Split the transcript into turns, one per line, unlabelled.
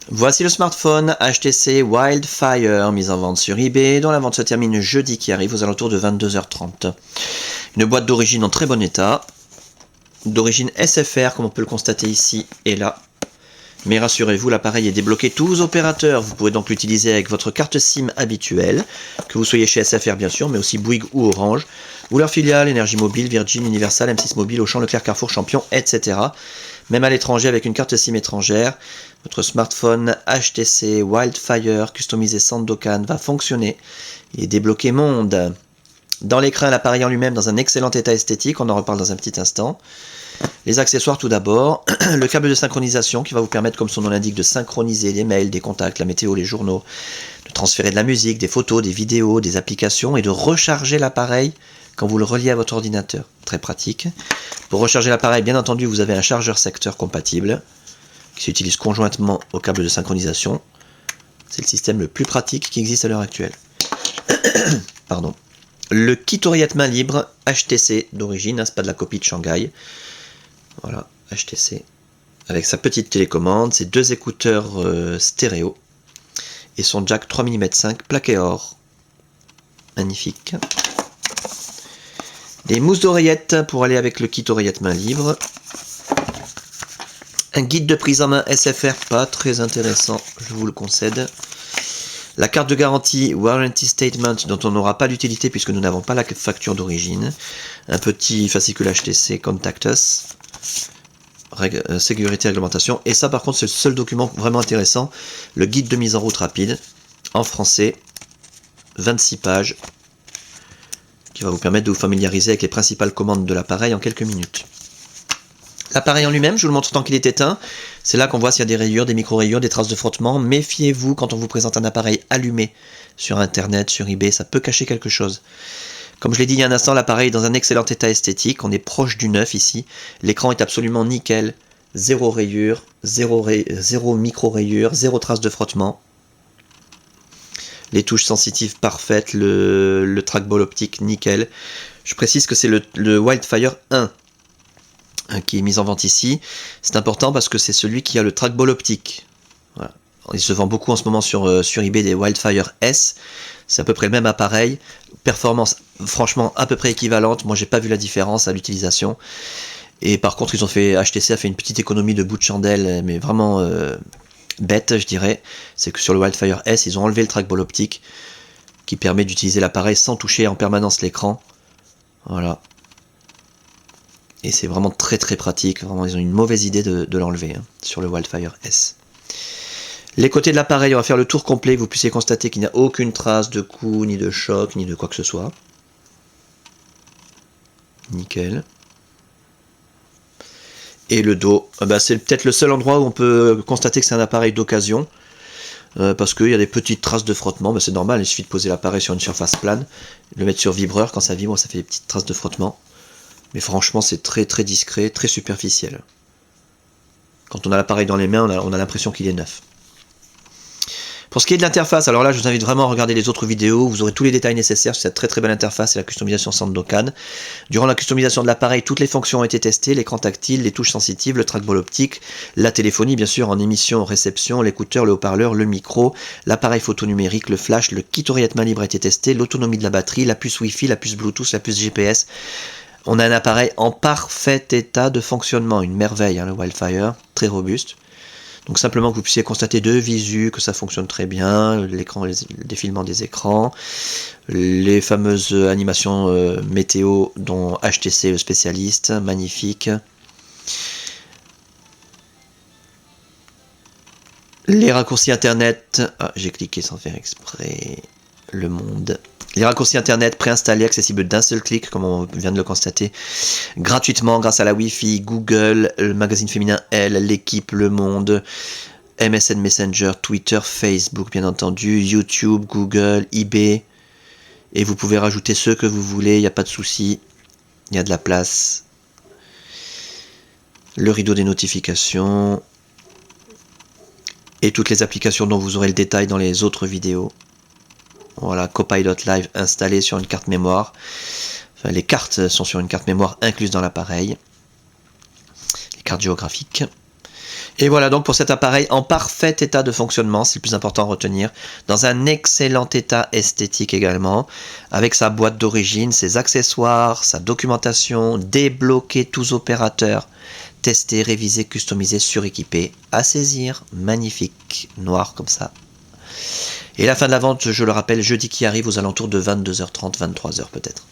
Voici le smartphone HTC Wildfire, mis en vente sur eBay, dont la vente se termine jeudi qui arrive aux alentours de 22h30. Une boîte d'origine en très bon état, d'origine SFR comme on peut le constater ici et là. Mais rassurez-vous, l'appareil est débloqué tous opérateurs. Vous pouvez donc l'utiliser avec votre carte SIM habituelle, que vous soyez chez SFR bien sûr, mais aussi Bouygues ou Orange, ou leur filiale, Énergie Mobile, Virgin, Universal, M6 Mobile, Auchan, Leclerc, Carrefour, Champion, etc. Même à l'étranger avec une carte SIM étrangère, votre smartphone HTC Wildfire customisé Sandokan va fonctionner. Il est débloqué monde. Dans l'écran, l'appareil en lui-même dans un excellent état esthétique, on en reparle dans un petit instant. Les accessoires tout d'abord, le câble de synchronisation qui va vous permettre, comme son nom l'indique, de synchroniser les mails, des contacts, la météo, les journaux, de transférer de la musique, des photos, des vidéos, des applications et de recharger l'appareil quand vous le reliez à votre ordinateur. Très pratique. Pour recharger l'appareil, bien entendu, vous avez un chargeur secteur compatible qui s'utilise conjointement au câble de synchronisation. C'est le système le plus pratique qui existe à l'heure actuelle. Pardon. Le kit oreillette main libre HTC d'origine, c'est pas de la copie de Shanghai. Voilà, HTC. Avec sa petite télécommande, ses deux écouteurs stéréo et son jack 3 mm 5 plaqué or. Magnifique. Des mousses d'oreillettes pour aller avec le kit oreillette main libre. Un guide de prise en main SFR, pas très intéressant, je vous le concède. La carte de garantie Warranty Statement dont on n'aura pas d'utilité puisque nous n'avons pas la facture d'origine. Un petit fascicule HTC Contact Us. Sécurité et réglementation. Et ça par contre c'est le seul document vraiment intéressant. Le guide de mise en route rapide en français. 26 pages. Qui va vous permettre de vous familiariser avec les principales commandes de l'appareil en quelques minutes. L'appareil en lui-même, je vous le montre tant qu'il est éteint. C'est là qu'on voit s'il y a des rayures, des micro-rayures, des traces de frottement. Méfiez-vous quand on vous présente un appareil allumé sur Internet, sur eBay, ça peut cacher quelque chose. Comme je l'ai dit il y a un instant, l'appareil est dans un excellent état esthétique. On est proche du neuf ici. L'écran est absolument nickel. Zéro rayure, zéro micro-rayure, zéro trace de frottement. Les touches sensitives parfaites, le trackball optique nickel. Je précise que c'est le Wildfire 1. Qui est mis en vente ici. C'est important parce que c'est celui qui a le trackball optique. Voilà. Il se vend beaucoup en ce moment sur eBay des Wildfire S. C'est à peu près le même appareil. Performance franchement à peu près équivalente. Moi j'ai pas vu la différence à l'utilisation. Et par contre HTC a fait une petite économie de bout de chandelle, mais vraiment bête je dirais. C'est que sur le Wildfire S ils ont enlevé le trackball optique qui permet d'utiliser l'appareil sans toucher en permanence l'écran. Voilà. Et c'est vraiment très très pratique, vraiment ils ont une mauvaise idée de l'enlever sur le Wildfire S. Les côtés de l'appareil, on va faire le tour complet, que vous puissiez constater qu'il n'y a aucune trace de coup, ni de choc, ni de quoi que ce soit. Nickel. Et le dos, c'est peut-être le seul endroit où on peut constater que c'est un appareil d'occasion. Parce qu'il y a des petites traces de frottement, c'est normal, il suffit de poser l'appareil sur une surface plane, le mettre sur vibreur, quand ça vibre ça fait des petites traces de frottement. Mais franchement, c'est très très discret, très superficiel. Quand on a l'appareil dans les mains, on a l'impression qu'il est neuf. Pour ce qui est de l'interface, alors là, je vous invite vraiment à regarder les autres vidéos. Vous aurez tous les détails nécessaires sur cette très très belle interface et la customisation Sandokan. Durant la customisation de l'appareil, toutes les fonctions ont été testées, l'écran tactile, les touches sensitives, le trackball optique, la téléphonie, bien sûr, en émission, réception, l'écouteur, le haut-parleur, le micro, l'appareil photo numérique, le flash, le kit oreillette main libre a été testé, l'autonomie de la batterie, la puce Wi-Fi, la puce Bluetooth, la puce GPS. On a un appareil en parfait état de fonctionnement, une merveille, le Wildfire, très robuste. Donc simplement que vous puissiez constater de visu que ça fonctionne très bien, l'écran, le défilement des écrans, les fameuses animations météo dont HTC le spécialiste, magnifique. Les raccourcis internet, j'ai cliqué sans faire exprès, le monde. Les raccourcis internet préinstallés, accessibles d'un seul clic, comme on vient de le constater, gratuitement grâce à la Wi-Fi, Google, le magazine féminin Elle, l'équipe, Le Monde, MSN Messenger, Twitter, Facebook bien entendu, YouTube, Google, eBay. Et vous pouvez rajouter ceux que vous voulez, il n'y a pas de souci, il y a de la place. Le rideau des notifications. Et toutes les applications dont vous aurez le détail dans les autres vidéos. Voilà, Copilot Live installé sur une carte mémoire. Enfin, les cartes sont sur une carte mémoire incluse dans l'appareil. Les cartes géographiques. Et voilà donc pour cet appareil en parfait état de fonctionnement, c'est le plus important à retenir, dans un excellent état esthétique également, avec sa boîte d'origine, ses accessoires, sa documentation, débloquer tous opérateurs, tester, réviser, customiser, suréquiper, à saisir, magnifique, noir comme ça. Et la fin de la vente, je le rappelle, jeudi qui arrive aux alentours de 22h30, 23h peut-être.